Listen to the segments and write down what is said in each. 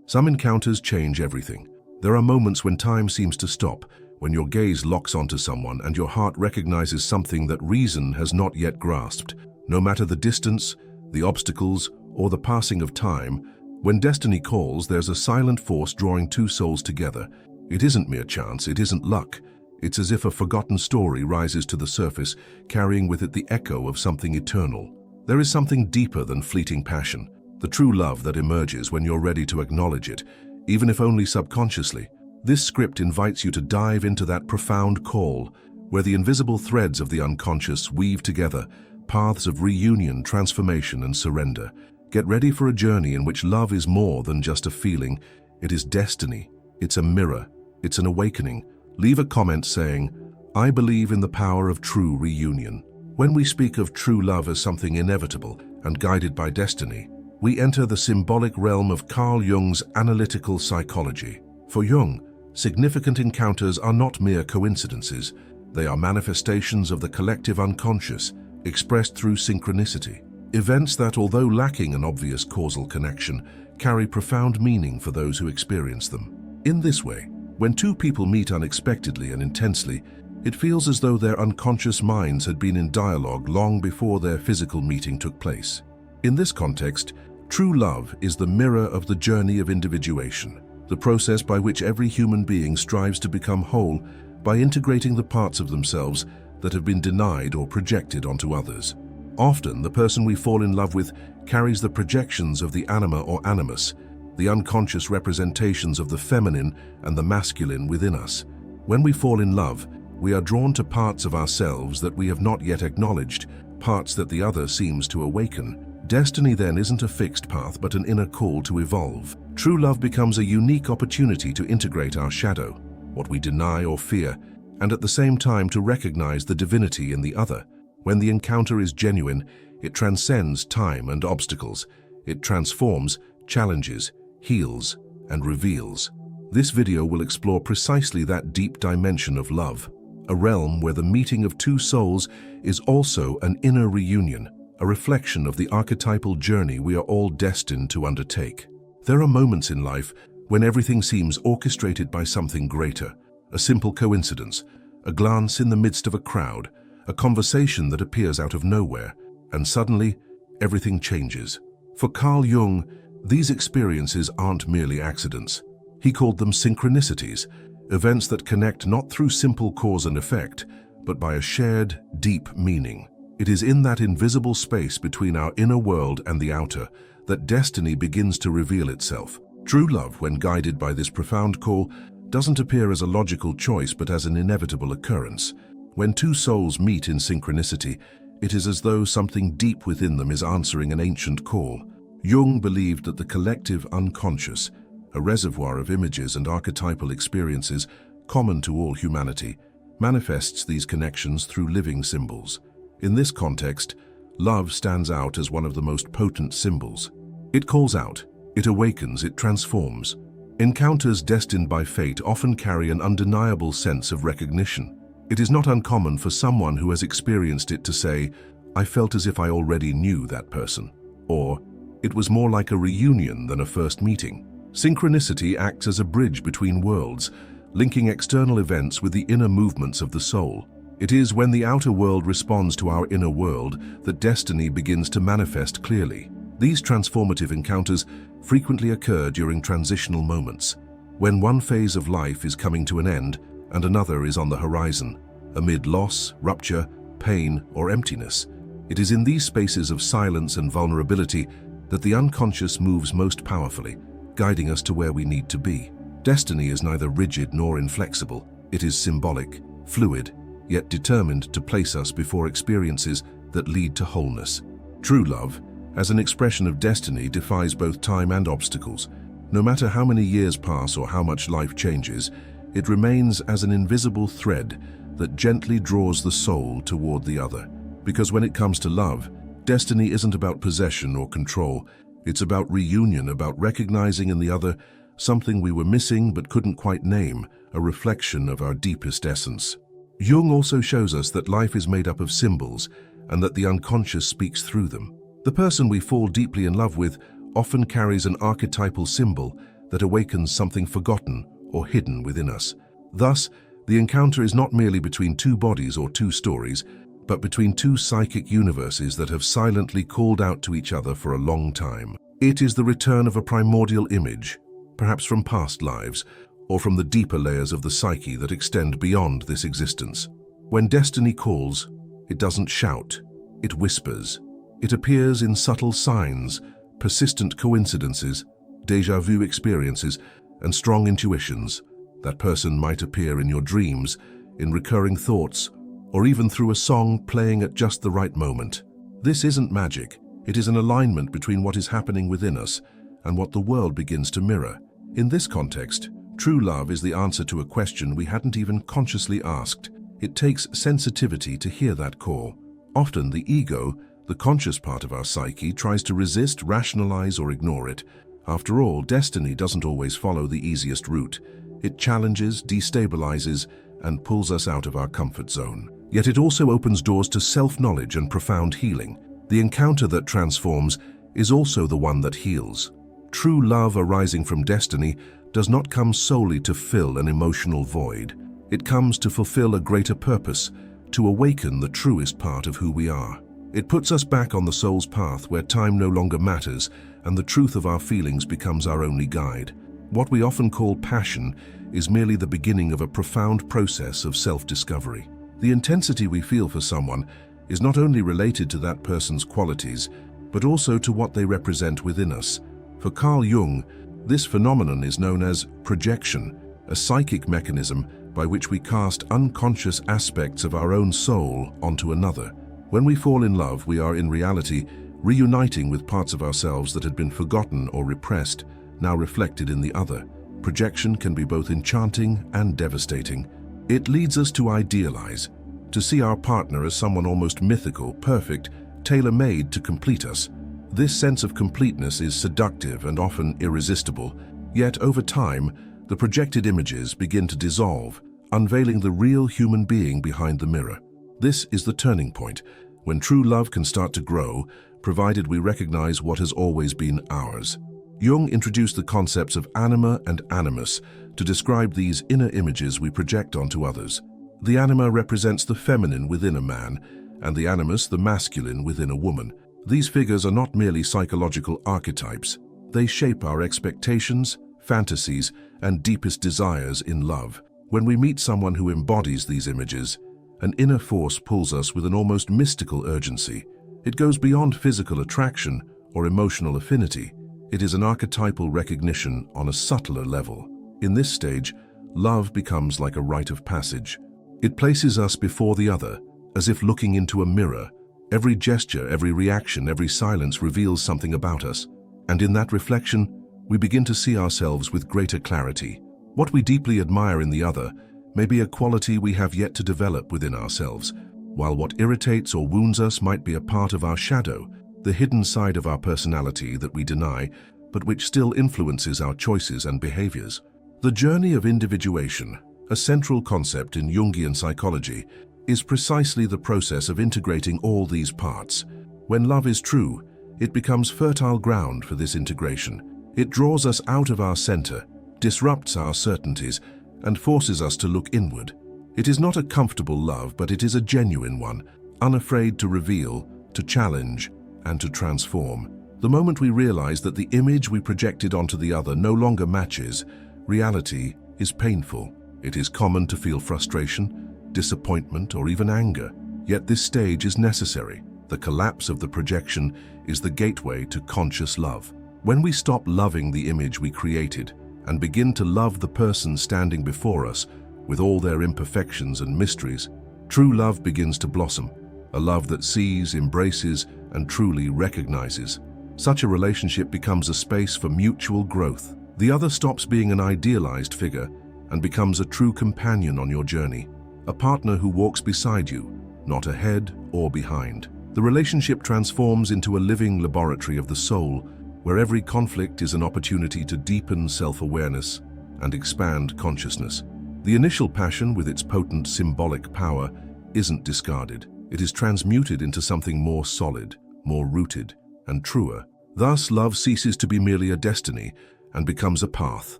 Some encounters change everything. There are moments when time seems to stop, when your gaze locks onto someone and your heart recognizes something that reason has not yet grasped. No matter the distance, the obstacles, or the passing of time, when destiny calls, there's a silent force drawing two souls together. It isn't mere chance, it isn't luck. It's as if a forgotten story rises to the surface, carrying with it the echo of something eternal. There is something deeper than fleeting passion, the true love that emerges when you're ready to acknowledge it, even if only subconsciously. This script invites you to dive into that profound call, where the invisible threads of the unconscious weave together, paths of reunion, transformation, and surrender. Get ready for a journey in which love is more than just a feeling. It is destiny. It's a mirror. It's an awakening. Leave a comment saying, "I believe in the power of true reunion." When we speak of true love as something inevitable and guided by destiny, we enter the symbolic realm of Carl Jung's analytical psychology. For Jung, significant encounters are not mere coincidences. They are manifestations of the collective unconscious, expressed through synchronicity. Events that, although lacking an obvious causal connection, carry profound meaning for those who experience them. In this way, when two people meet unexpectedly and intensely, it feels as though their unconscious minds had been in dialogue long before their physical meeting took place. In this context, true love is the mirror of the journey of individuation, the process by which every human being strives to become whole by integrating the parts of themselves that have been denied or projected onto others. Often, the person we fall in love with carries the projections of the anima or animus, the unconscious representations of the feminine and the masculine within us. When we fall in love, we are drawn to parts of ourselves that we have not yet acknowledged, parts that the other seems to awaken. Destiny then isn't a fixed path, but an inner call to evolve. True love becomes a unique opportunity to integrate our shadow, what we deny or fear, and at the same time to recognize the divinity in the other. When the encounter is genuine, it transcends time and obstacles. It transforms, challenges, heals, and reveals. This video will explore precisely that deep dimension of love, a realm where the meeting of two souls is also an inner reunion, a reflection of the archetypal journey we are all destined to undertake. There are moments in life when everything seems orchestrated by something greater, a simple coincidence, a glance in the midst of a crowd, a conversation that appears out of nowhere, and suddenly everything changes. For Carl Jung, these experiences aren't merely accidents. He called them synchronicities, events that connect not through simple cause and effect, but by a shared, deep meaning. It is in that invisible space between our inner world and the outer that destiny begins to reveal itself. True love, when guided by this profound call, doesn't appear as a logical choice but as an inevitable occurrence. When two souls meet in synchronicity, it is as though something deep within them is answering an ancient call. Jung believed that the collective unconscious, a reservoir of images and archetypal experiences common to all humanity, manifests these connections through living symbols. In this context, love stands out as one of the most potent symbols. It calls out, it awakens, it transforms. Encounters destined by fate often carry an undeniable sense of recognition. It is not uncommon for someone who has experienced it to say, "I felt as if I already knew that person," or "It was more like a reunion than a first meeting." Synchronicity acts as a bridge between worlds, linking external events with the inner movements of the soul. It is when the outer world responds to our inner world that destiny begins to manifest clearly. These transformative encounters frequently occur during transitional moments, when one phase of life is coming to an end and another is on the horizon, amid loss, rupture, pain, or emptiness. It is in these spaces of silence and vulnerability that the unconscious moves most powerfully, guiding us to where we need to be. Destiny is neither rigid nor inflexible. It is symbolic, fluid, yet determined to place us before experiences that lead to wholeness. True love, as an expression of destiny, defies both time and obstacles. No matter how many years pass or how much life changes, it remains as an invisible thread that gently draws the soul toward the other. Because when it comes to love, destiny isn't about possession or control. It's about reunion, about recognizing in the other something we were missing but couldn't quite name, a reflection of our deepest essence. Jung also shows us that life is made up of symbols and that the unconscious speaks through them. The person we fall deeply in love with often carries an archetypal symbol, that awakens something forgotten or hidden within us. Thus, the encounter is not merely between two bodies or two stories, but between two psychic universes that have silently called out to each other for a long time. It is the return of a primordial image, perhaps from past lives, or from the deeper layers of the psyche that extend beyond this existence. When destiny calls, it doesn't shout, it whispers. It appears in subtle signs, persistent coincidences, déjà vu experiences, and strong intuitions. That person might appear in your dreams, in recurring thoughts, or even through a song playing at just the right moment. This isn't magic. It is an alignment between what is happening within us and what the world begins to mirror. In this context, true love is the answer to a question we hadn't even consciously asked. It takes sensitivity to hear that call. Often the ego, the conscious part of our psyche, tries to resist, rationalize, or ignore it. After all, destiny doesn't always follow the easiest route. It challenges, destabilizes, and pulls us out of our comfort zone. Yet it also opens doors to self-knowledge and profound healing. The encounter that transforms is also the one that heals. True love arising from destiny does not come solely to fill an emotional void. It comes to fulfill a greater purpose, to awaken the truest part of who we are. It puts us back on the soul's path where time no longer matters and the truth of our feelings becomes our only guide. What we often call passion is merely the beginning of a profound process of self-discovery. The intensity we feel for someone is not only related to that person's qualities, but also to what they represent within us. For Carl Jung, this phenomenon is known as projection, a psychic mechanism by which we cast unconscious aspects of our own soul onto another. When we fall in love, we are in reality reuniting with parts of ourselves that had been forgotten or repressed, now reflected in the other. Projection can be both enchanting and devastating. It leads us to idealize, to see our partner as someone almost mythical, perfect, tailor-made to complete us. This sense of completeness is seductive and often irresistible, yet over time, the projected images begin to dissolve, unveiling the real human being behind the mirror. This is the turning point, when true love can start to grow, provided we recognize what has always been ours. Jung introduced the concepts of anima and animus to describe these inner images we project onto others. The anima represents the feminine within a man, and the animus the masculine within a woman. These figures are not merely psychological archetypes. They shape our expectations, fantasies, and deepest desires in love. When we meet someone who embodies these images, an inner force pulls us with an almost mystical urgency. It goes beyond physical attraction or emotional affinity. It is an archetypal recognition on a subtler level. In this stage, love becomes like a rite of passage. It places us before the other, as if looking into a mirror. Every gesture, every reaction, every silence reveals something about us. And in that reflection, we begin to see ourselves with greater clarity. What we deeply admire in the other may be a quality we have yet to develop within ourselves, while what irritates or wounds us might be a part of our shadow, the hidden side of our personality that we deny, but which still influences our choices and behaviors. The journey of individuation, a central concept in Jungian psychology, is precisely the process of integrating all these parts. When love is true, it becomes fertile ground for this integration. It draws us out of our center, disrupts our certainties, and forces us to look inward. It is not a comfortable love, but it is a genuine one, unafraid to reveal, to challenge, and to transform. The moment we realize that the image we projected onto the other no longer matches, reality is painful. It is common to feel frustration, disappointment, or even anger. Yet this stage is necessary. The collapse of the projection is the gateway to conscious love. When we stop loving the image we created and begin to love the person standing before us with all their imperfections and mysteries, true love begins to blossom, a love that sees, embraces, and truly recognizes. Such a relationship becomes a space for mutual growth. The other stops being an idealized figure and becomes a true companion on your journey, a partner who walks beside you, not ahead or behind. The relationship transforms into a living laboratory of the soul, where every conflict is an opportunity to deepen self-awareness and expand consciousness. The initial passion, with its potent symbolic power, isn't discarded. It is transmuted into something more solid, more rooted, and truer. Thus, love ceases to be merely a destiny and becomes a path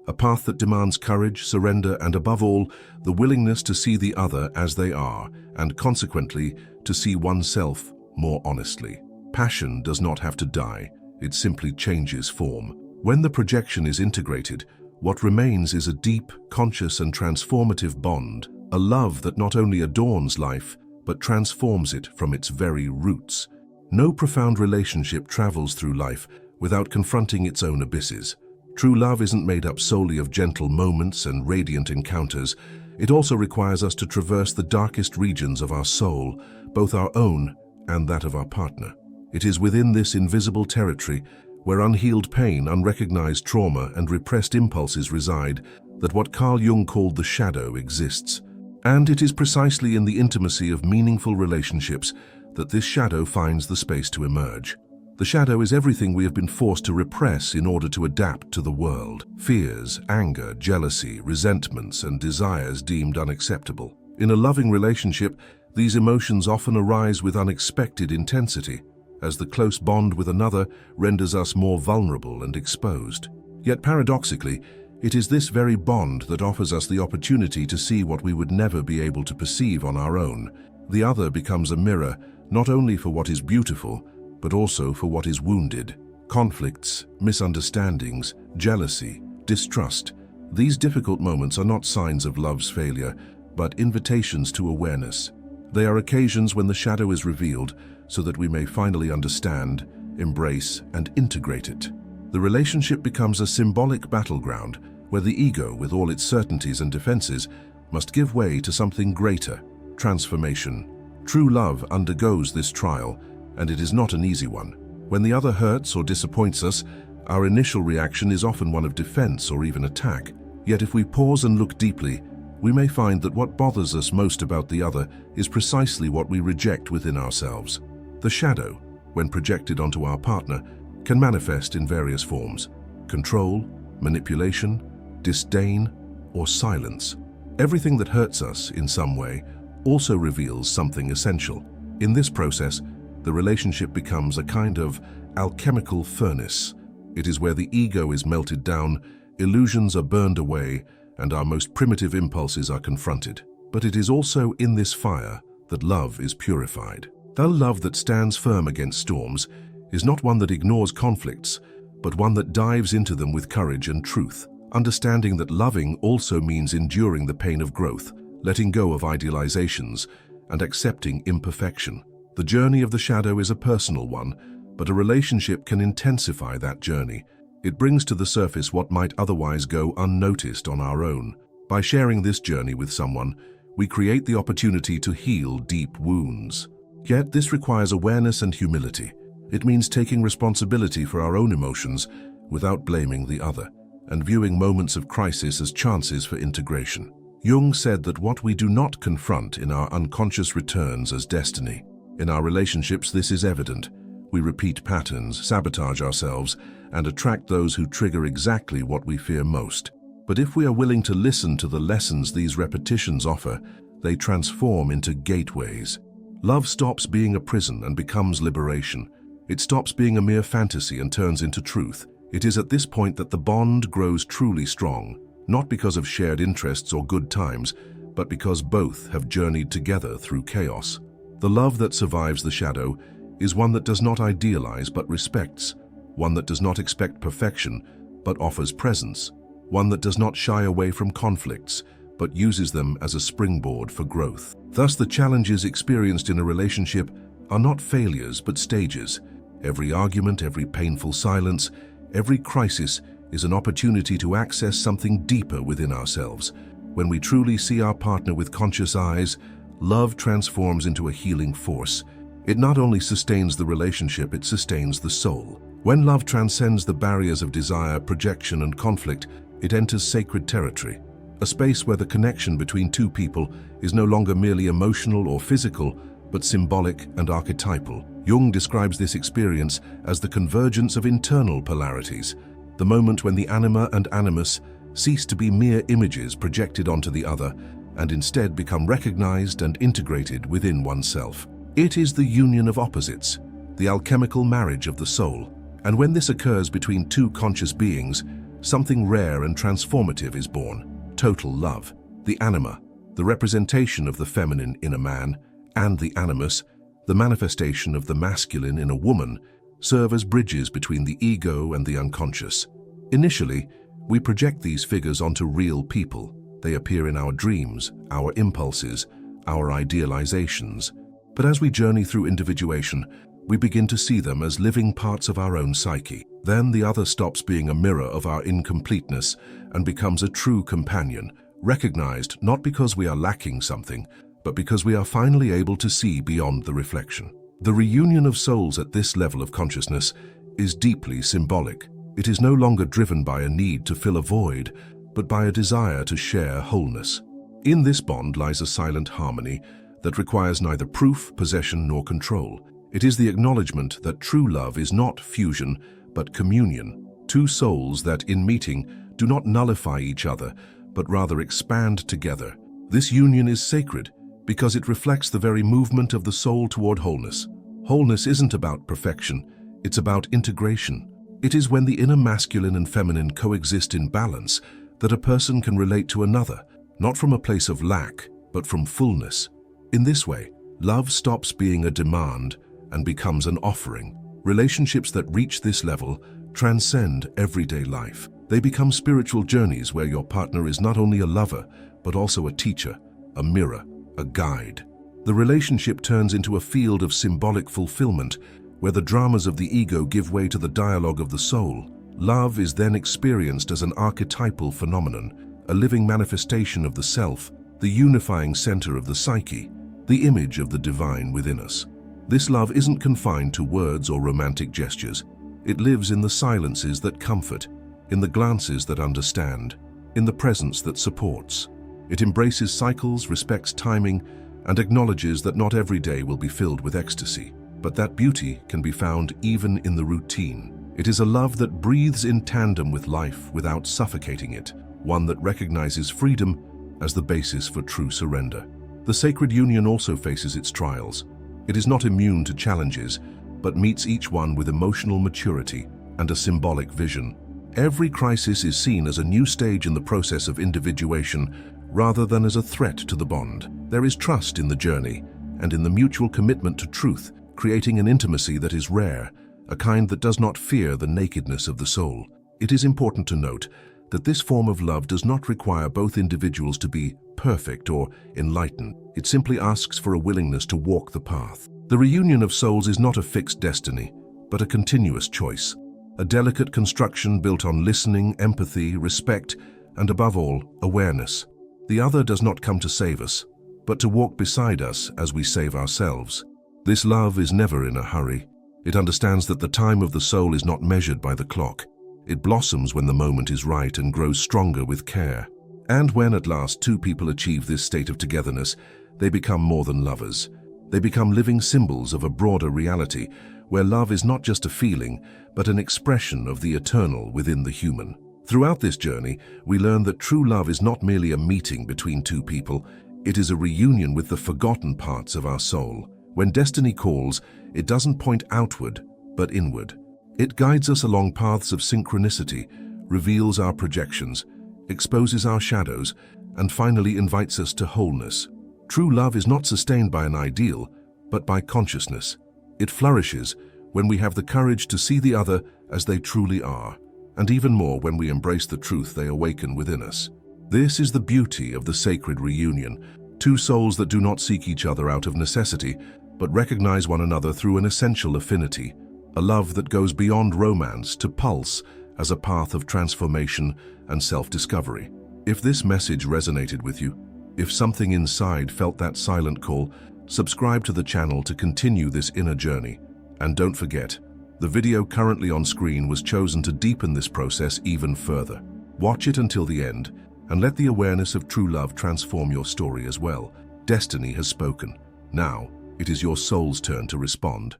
that demands courage, surrender, and above all, the willingness to see the other as they are, and consequently, to see oneself more honestly. Passion does not have to die, it simply changes form. When the projection is integrated, what remains is a deep, conscious, and transformative bond, a love that not only adorns life, but transforms it from its very roots. No profound relationship travels through life without confronting its own abysses. True love isn't made up solely of gentle moments and radiant encounters. It also requires us to traverse the darkest regions of our soul, both our own and that of our partner. It is within this invisible territory, where unhealed pain, unrecognized trauma, and repressed impulses reside, that what Carl Jung called the shadow exists. And it is precisely in the intimacy of meaningful relationships that this shadow finds the space to emerge. The shadow is everything we have been forced to repress in order to adapt to the world. Fears, anger, jealousy, resentments, and desires deemed unacceptable. In a loving relationship, these emotions often arise with unexpected intensity, as the close bond with another renders us more vulnerable and exposed. Yet paradoxically, it is this very bond that offers us the opportunity to see what we would never be able to perceive on our own. The other becomes a mirror, not only for what is beautiful, but also for what is wounded. Conflicts, misunderstandings, jealousy, distrust. These difficult moments are not signs of love's failure, but invitations to awareness. They are occasions when the shadow is revealed so that we may finally understand, embrace, and integrate it. The relationship becomes a symbolic battleground where the ego, with all its certainties and defenses, must give way to something greater, transformation. True love undergoes this trial, and it is not an easy one. When the other hurts or disappoints us, our initial reaction is often one of defense or even attack. Yet if we pause and look deeply, we may find that what bothers us most about the other is precisely what we reject within ourselves. The shadow, when projected onto our partner, can manifest in various forms: control, manipulation, disdain, or silence. Everything that hurts us in some way also reveals something essential. In this process, the relationship becomes a kind of alchemical furnace. It is where the ego is melted down, illusions are burned away, and our most primitive impulses are confronted. But it is also in this fire that love is purified. The love that stands firm against storms is not one that ignores conflicts, but one that dives into them with courage and truth, understanding that loving also means enduring the pain of growth, letting go of idealizations, and accepting imperfection. The journey of the shadow is a personal one, but a relationship can intensify that journey. It brings to the surface what might otherwise go unnoticed on our own. By sharing this journey with someone, we create the opportunity to heal deep wounds. Yet this requires awareness and humility. It means taking responsibility for our own emotions without blaming the other, and viewing moments of crisis as chances for integration. Jung said that what we do not confront in our unconscious returns as destiny. In our relationships, this is evident. We repeat patterns, sabotage ourselves, and attract those who trigger exactly what we fear most. But if we are willing to listen to the lessons these repetitions offer, they transform into gateways. Love stops being a prison and becomes liberation. It stops being a mere fantasy and turns into truth. It is at this point that the bond grows truly strong, not because of shared interests or good times, but because both have journeyed together through chaos. The love that survives the shadow is one that does not idealize but respects, one that does not expect perfection but offers presence, one that does not shy away from conflicts but uses them as a springboard for growth. Thus, the challenges experienced in a relationship are not failures but stages. Every argument, every painful silence, every crisis is an opportunity to access something deeper within ourselves. When we truly see our partner with conscious eyes, love transforms into a healing force. It not only sustains the relationship, it sustains the soul. When love transcends the barriers of desire, projection, and conflict, it enters sacred territory, a space where the connection between two people is no longer merely emotional or physical, but symbolic and archetypal. Jung describes this experience as the convergence of internal polarities, the moment when the anima and animus cease to be mere images projected onto the other and instead become recognized and integrated within oneself. It is the union of opposites, the alchemical marriage of the soul. And when this occurs between two conscious beings, something rare and transformative is born: total love. The anima, the representation of the feminine in a man, and the animus, the manifestation of the masculine in a woman, serve as bridges between the ego and the unconscious. Initially, we project these figures onto real people. They appear in our dreams, our impulses, our idealizations. But as we journey through individuation, we begin to see them as living parts of our own psyche. Then the other stops being a mirror of our incompleteness and becomes a true companion, recognized not because we are lacking something, but because we are finally able to see beyond the reflection. The reunion of souls at this level of consciousness is deeply symbolic. It is no longer driven by a need to fill a void, but by a desire to share wholeness. In this bond lies a silent harmony that requires neither proof, possession, nor control. It is the acknowledgement that true love is not fusion, but communion. Two souls that, in meeting, do not nullify each other, but rather expand together. This union is sacred because it reflects the very movement of the soul toward wholeness. Wholeness isn't about perfection, it's about integration. It is when the inner masculine and feminine coexist in balance that a person can relate to another, not from a place of lack, but from fullness. In this way, love stops being a demand and becomes an offering. Relationships that reach this level transcend everyday life. They become spiritual journeys where your partner is not only a lover, but also a teacher, a mirror, a guide. The relationship turns into a field of symbolic fulfillment, where the dramas of the ego give way to the dialogue of the soul. Love is then experienced as an archetypal phenomenon, a living manifestation of the self, the unifying center of the psyche, the image of the divine within us. This love isn't confined to words or romantic gestures. It lives in the silences that comfort, in the glances that understand, in the presence that supports. It embraces cycles, respects timing, and acknowledges that not every day will be filled with ecstasy, but that beauty can be found even in the routine. It is a love that breathes in tandem with life without suffocating it, one that recognizes freedom as the basis for true surrender. The sacred union also faces its trials. It is not immune to challenges, but meets each one with emotional maturity and a symbolic vision. Every crisis is seen as a new stage in the process of individuation rather than as a threat to the bond. There is trust in the journey and in the mutual commitment to truth, creating an intimacy that is rare, a kind that does not fear the nakedness of the soul. It is important to note that this form of love does not require both individuals to be perfect or enlightened. It simply asks for a willingness to walk the path. The reunion of souls is not a fixed destiny, but a continuous choice, a delicate construction built on listening, empathy, respect, and above all, awareness. The other does not come to save us, but to walk beside us as we save ourselves. This love is never in a hurry. It understands that the time of the soul is not measured by the clock. It blossoms when the moment is right and grows stronger with care. And when at last two people achieve this state of togetherness, they become more than lovers. They become living symbols of a broader reality, where love is not just a feeling, but an expression of the eternal within the human. Throughout this journey, we learn that true love is not merely a meeting between two people, it is a reunion with the forgotten parts of our soul. When destiny calls, it doesn't point outward, but inward. It guides us along paths of synchronicity, reveals our projections, exposes our shadows, and finally invites us to wholeness. True love is not sustained by an ideal, but by consciousness. It flourishes when we have the courage to see the other as they truly are, and even more when we embrace the truth they awaken within us. This is the beauty of the sacred reunion, two souls that do not seek each other out of necessity, but recognize one another through an essential affinity, a love that goes beyond romance to pulse as a path of transformation and self-discovery. If this message resonated with you, if something inside felt that silent call, subscribe to the channel to continue this inner journey. And don't forget, the video currently on screen was chosen to deepen this process even further. Watch it until the end, and let the awareness of true love transform your story as well. Destiny has spoken. Now, it is your soul's turn to respond.